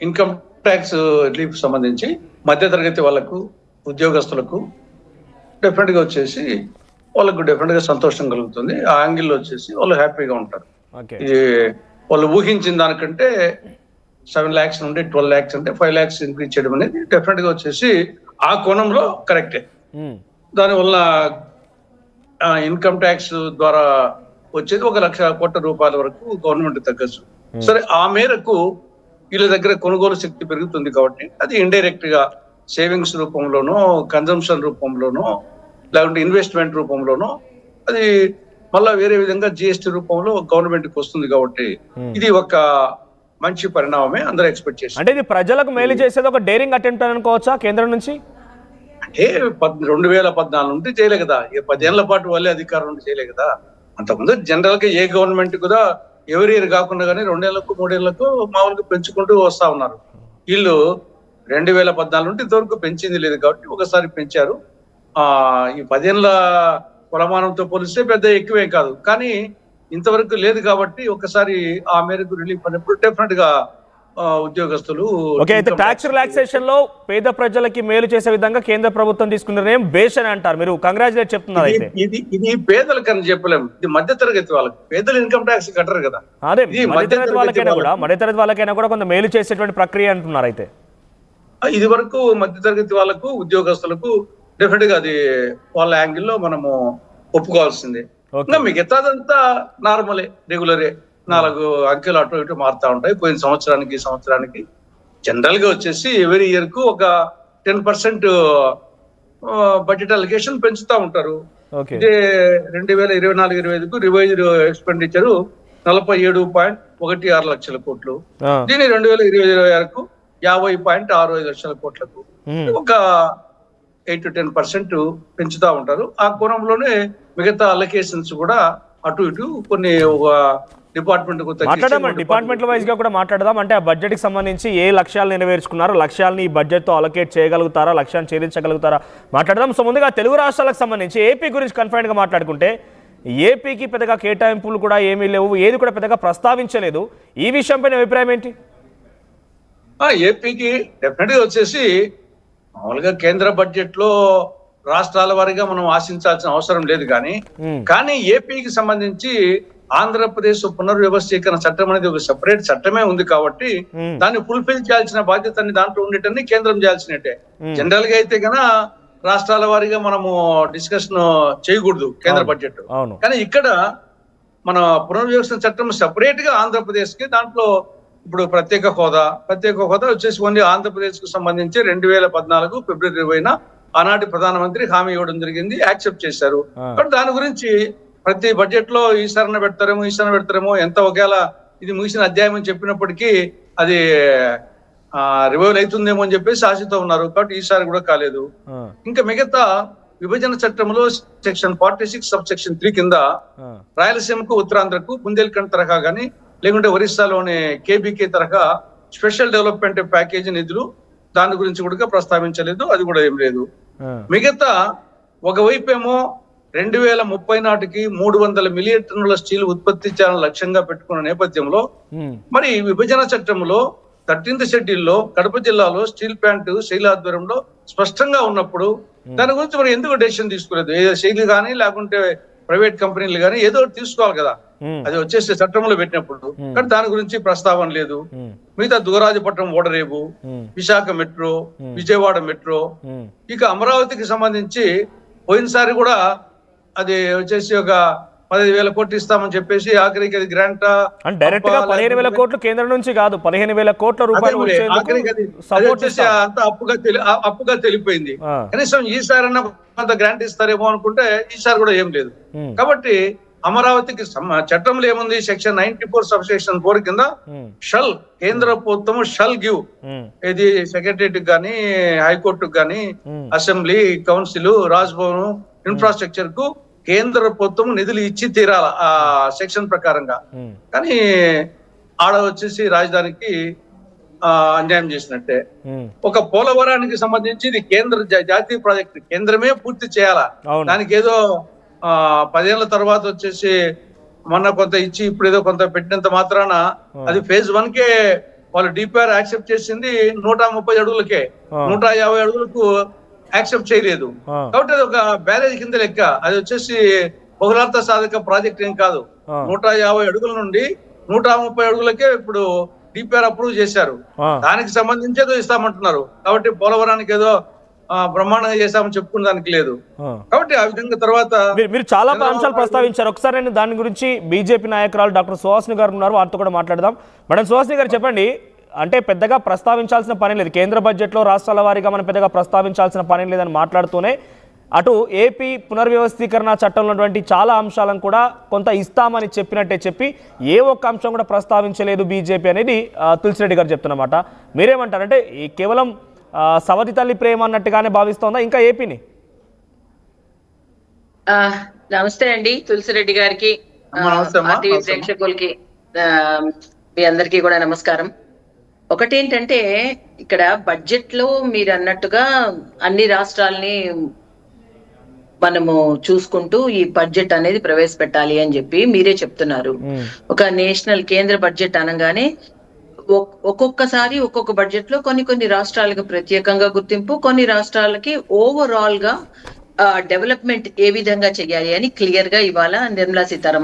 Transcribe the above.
Income tax relief సంబంధించి మధ్యతరగతి వాళ్ళకు, ఉద్యోగస్తులకు డెఫినెట్ గా వచ్చేసి వాళ్ళకు డెఫినెట్ గా సంతోషం కలుగుతుంది. ఆ యాంగిల్లో వచ్చేసి వాళ్ళు హ్యాపీగా ఉంటారు. ఇది వాళ్ళు ఊహించిన దానికంటే 7 lakhs నుండి 12 lakhs అంటే 5 lakhs ఇంక్రీజ్ చేయడం అనేది డెఫినెట్ గా వచ్చేసి ఆ కోణంలో కరెక్టే. దానివల్ల ఇన్కమ్ ట్యాక్స్ ద్వారా వచ్చేది 1,00,000 కోట్ల రూపాయల వరకు గవర్నమెంట్ తగ్గచ్చు. సరే, ఆ మేరకు వీళ్ళ దగ్గర కొనుగోలు శక్తి పెరుగుతుంది కాబట్టి అది ఇండైరెక్ట్ గా సేవింగ్స్ రూపంలోనో, కన్జంప్షన్ రూపంలోనో, లేకుంటే ఇన్వెస్ట్మెంట్ రూపంలోనో అది మళ్ళా వేరే విధంగా జిఎస్టీ రూపంలో గవర్నమెంట్ కి వస్తుంది కాబట్టి ఇది ఒక మంచి పరిణామమే అందరూ ఎక్స్పెక్ట్ చేస్తారు. అంటే ఇది ప్రజలకు మేలు చేసేది ఒక డేరింగ్ అటెంప్ట్ అనుకోవచ్చా కేంద్రం నుంచి? అంటే 2014 నుండి చేయలే కదా, 10 ఏళ్ల పాటు వాళ్ళే అధికారం నుండి చేయలే కదా. అంతకుముందు జనరల్ గా ఏ గవర్నమెంట్ కూడా ఎవరి ఇయర్ కాకుండా కానీ 2 ఏళ్లకు 3 ఏళ్లకు మామూలుగా పెంచుకుంటూ వస్తా ఉన్నారు. వీళ్ళు 2014 నుండి ఇంతవరకు పెంచింది లేదు కాబట్టి ఒకసారి పెంచారు. ఈ 10 ఏళ్ల కొలమానంతో పోలిస్తే పెద్ద ఎక్కువే కాదు, కానీ ఇంతవరకు లేదు కాబట్టి ఒకసారి ఆ మేరకు రిలీఫ్ అయినప్పుడు డెఫినెట్ గా ఉద్యోగస్తులు ట్యాక్స్ రిలాక్సేషన్ లో పేద ప్రజలకి మేలు చేసే విధంగా కేంద్ర ప్రభుత్వం తీసుకున్న నిర్ణయం బేస్ అని అంటారు. మీరు కంగ్రాచులేట్ చెప్తున్నారు. అయితే ఇది పేదలకు అని చెప్పలేము, ఇది మధ్యతరగతి వాళ్ళకి. పేదలు ఇన్కమ్ ట్యాక్స్ కట్టరు కదా. అదే మధ్యతరగతి వాళ్ళకైనా కూడా కొంత మేలు చేసేటువంటి ప్రక్రియ అంటున్నారు. అయితే ఇది వరకు మధ్యతరగతి వాళ్ళకు, ఉద్యోగస్తులకు డెఫినెట్ గా అది వాళ్ళ యాంగిల్లో మనము ఒప్పుకోవాల్సిందే. ఇంకా మిగతాదంతా నార్మలే, రెగ్యులరే. 4 అంకెలు అటు ఇటు మారుతా ఉంటాయి. పోయిన సంవత్సరానికి జనరల్ గా వచ్చేసి ఎవరీ ఇయర్ కు ఒక 10% బడ్జెట్ అలికేషన్ పెంచుతా ఉంటారు. ఇదే 2024-25కు రివైజ్డ్ ఎక్స్పెండిచర్ 47.16 లక్షల కోట్లు. దీని 2025-26కు 50.65 లక్షల కోట్లకు ఒక 8 to 10% పెంచుతా ఉంటారు. ఆ కోణంలోనే మిగతా అలొకేషన్స్ కూడా అటు ఇటు కొన్ని ఒక డిపార్ట్మెంట్ వైజ్ గా కూడా మాట్లాడదాం. అంటే ఆ బడ్జెట్ కి సంబంధించి ఏ లక్ష్యాలు నెరవేర్చుకున్నారు, లక్ష్యాలని ఈ బడ్జెట్ తో అలొకేట్ చేయగలుగుతారా, లక్ష్యాన్ని ఛేదించగలుగుతారా మాట్లాడదాం. సో ముందుగా తెలుగు రాష్ట్రాలకు సంబంధించి ఏపీ గురించి కన్ఫైన్డ్ గా మాట్లాడుకుంటే ఏపీకి పెద్దగా కేటాయింపులు కూడా ఏమీ లేవు, ఏది కూడా పెద్దగా ప్రస్తావించలేదు. ఈ విషయంపై అభిప్రాయం ఏంటి? ఏపీకి డెఫినెట్ గా వచ్చేసి మామూలుగా కేంద్ర బడ్జెట్ లో రాష్ట్రాల వారీగా మనం ఆశించాల్సిన అవసరం లేదు. కానీ ఏపీకి సంబంధించి ఆంధ్రప్రదేశ్ పునర్వ్యవస్థీకరణ చట్టం అనేది ఒక సెపరేట్ చట్టమే ఉంది కాబట్టి దాన్ని ఫుల్ఫిల్ చేయాల్సిన బాధ్యత దాంట్లో ఉండేటన్ని కేంద్రం చేయాల్సినట్టే. జనరల్ గా అయితే కన్నా రాష్ట్రాల వారీగా మనము డిస్కషన్ చేయకూడదు కేంద్ర బడ్జెట్. కానీ ఇక్కడ మన పునర్వ్యవస్థ చట్టం సెపరేట్ గా ఆంధ్రప్రదేశ్ కి, దాంట్లో ఇప్పుడు ప్రత్యేక హోదా వచ్చేసి ఓన్లీ ఆంధ్రప్రదేశ్ కు సంబంధించి 2014 ఫిబ్రవరి 20న ఆనాటి ప్రధానమంత్రి హామీ ఇవ్వడం జరిగింది, యాక్సెప్ట్ చేశారు. బట్ దాని గురించి ప్రతి బడ్జెట్ లో ఈసారి పెడతారేమో ఎంత ఒకవేళ ఇది ముగిసిన అధ్యాయం అని చెప్పినప్పటికీ అది రివైవల్ అవుతుందేమో అని చెప్పేసి ఆశతో ఉన్నారు. కాబట్టి ఈసారి కూడా కాలేదు. ఇంకా మిగతా విభజన చట్టంలో సెక్షన్ 46 సబ్సెక్షన్ 3 కింద రాయలసీమకు, ఉత్తరాంధ్రకు బుందేల్ఖండ్ తరహా గానీ లేకుంటే ఒరిస్సాలోని కేబీకే తరహా స్పెషల్ డెవలప్మెంట్ ప్యాకేజీ నిధులు దాని గురించి కూడా ప్రస్తావించలేదు, అది కూడా ఏం లేదు. మిగతా ఒకవైపు ఏమో 2030 నాటికి 300 మిలియన్ టన్నుల స్టీల్ ఉత్పత్తి చేయాలని లక్ష్యంగా పెట్టుకున్న నేపథ్యంలో మరి విభజన చట్టంలో 13th షెడ్యూల్లో కడప జిల్లాలో స్టీల్ ప్లాంట్ శైలి ఆధ్వర్యంలో స్పష్టంగా ఉన్నప్పుడు దాని గురించి మరి ఎందుకు డెసిషన్ తీసుకోలేదు? ఏదో శైలి కానీ లేకుంటే ప్రైవేట్ కంపెనీలు కానీ ఏదో తీసుకోవాలి కదా, అది వచ్చేసి చట్టంలో పెట్టినప్పుడు. కానీ దాని గురించి ప్రస్తావన లేదు. మిగతా దుగరాజపట్నం ఓడరేవు, విశాఖ మెట్రో, విజయవాడ మెట్రో, ఇక అమరావతికి సంబంధించి పోయినసారి కూడా అది వచ్చేసి ఒక 15,000 కోట్లు ఇస్తామని చెప్పేసి ఆఖరికి అది గ్రాంట్ డైరెక్ట్ గా 15,000 కోట్లు కేంద్రం నుంచి కాదు, 15,000 కోట్ల రూపాయలు అంత అప్పుగా తెలిపోయింది. కనీసం ఈసారి కొంత గ్రాంట్ ఇస్తారేమో అనుకుంటే ఈసారి కూడా ఏం లేదు. కాబట్టి అమరావతికి చట్టంలో ఏముంది? సెక్షన్ 94 సబ్సెక్షన్ 4 కింద షల్, కేంద్ర ప్రభుత్వం షల్ గివ్, ఇది సెక్రటరియట్ గానీ, హైకోర్టుకు గానీ, అసెంబ్లీ, కౌన్సిల్, రాజ్భవన్, ఇన్ఫ్రాస్ట్రక్చర్ కు కేంద్ర ప్రభుత్వం నిధులు ఇచ్చి తీరాల ఆ సెక్షన్ ప్రకారంగా. కానీ ఆడ వచ్చేసి రాజధానికి అన్యాయం చేసినట్టే. ఒక పోలవరానికి సంబంధించి ఇది కేంద్ర జాతీయ ప్రాజెక్టు, కేంద్రమే పూర్తి చేయాలా. దానికి ఏదో 10 ఏళ్ల తర్వాత వచ్చేసి మొన్న కొంత ఇచ్చి ఇప్పుడు ఏదో కొంత పెట్టినంత మాత్రాన అది phase 1 కే వాళ్ళు డిపిఆర్ యాక్సెప్ట్ చేసింది 130 అడుగులకే, 150 అడుగులకు యాక్సెప్ట్ చేయలేదు. కాబట్టి అది ఒక బ్యారేజ్ కింద లెక్క. అది వచ్చేసి బహుళార్థ సాధక ప్రాజెక్ట్ ఏం కాదు. 150 అడుగుల నుండి 130 అడుగులకే ఇప్పుడు డిపిఆర్ అప్రూవ్ చేశారు. దానికి సంబంధించి ఏదో ఇస్తామంటున్నారు. కాబట్టి పోలవరానికి ఏదో బ్రహ్మాండంగా చేశామని చెప్పుకునే దానికి లేదు. కాబట్టి ఆ విధంగా తర్వాత మీరు చాలా అంశాలు ప్రస్తావించారు. ఒకసారి నేను దాని గురించి బీజేపీ నాయకురాలు డాక్టర్ సుహాసిని గారు ఉన్నారు, వారితో కూడా మాట్లాడదాం. మేడం సుహాసిని గారు చెప్పండి, అంటే పెద్దగా ప్రస్తావించాల్సిన పని లేదు, కేంద్ర బడ్జెట్లో రాష్ట్రాల వారీగా మనం పెద్దగా ప్రస్తావించాల్సిన పని లేదని మాట్లాడుతూనే అటు ఏపీ పునర్వ్యవస్థీకరణ చట్టంలో ఉన్నటువంటి చాలా అంశాలను కూడా కొంత ఇస్తామని చెప్పినట్టే చెప్పి ఏ ఒక్క అంశం కూడా ప్రస్తావించలేదు బీజేపీ అనేది తులసిరెడ్డి గారు చెప్తున్నమాట. మీరేమంటారంటే కేవలం సవతి తల్లి ప్రేమ అన్నట్టుగానే భావిస్తోందా ఇంకా ఏపీని? నమస్తే అండి తులసిరెడ్డి గారికి, ప్రేక్షకులకి, మీ అందరికీ కూడా నమస్కారం. ఒకటేంటంటే ఇక్కడ బడ్జెట్ లో మీరు అన్నట్టుగా అన్ని రాష్ట్రాలని మనము చూసుకుంటూ ఈ బడ్జెట్ అనేది ప్రవేశపెట్టాలి అని చెప్పి మీరే చెప్తున్నారు. ఒక నేషనల్ కేంద్ర బడ్జెట్ అనగానే ఒక్కొక్కసారి ఒక్కొక్క బడ్జెట్ లో కొన్ని రాష్ట్రాలకు ప్రత్యేకంగా గుర్తింపు, కొన్ని రాష్ట్రాలకి ఓవరాల్ గా డెవలప్మెంట్ ఏ విధంగా చేయాలి అని క్లియర్ గా ఇవాళ నిర్మలా సీతారామన్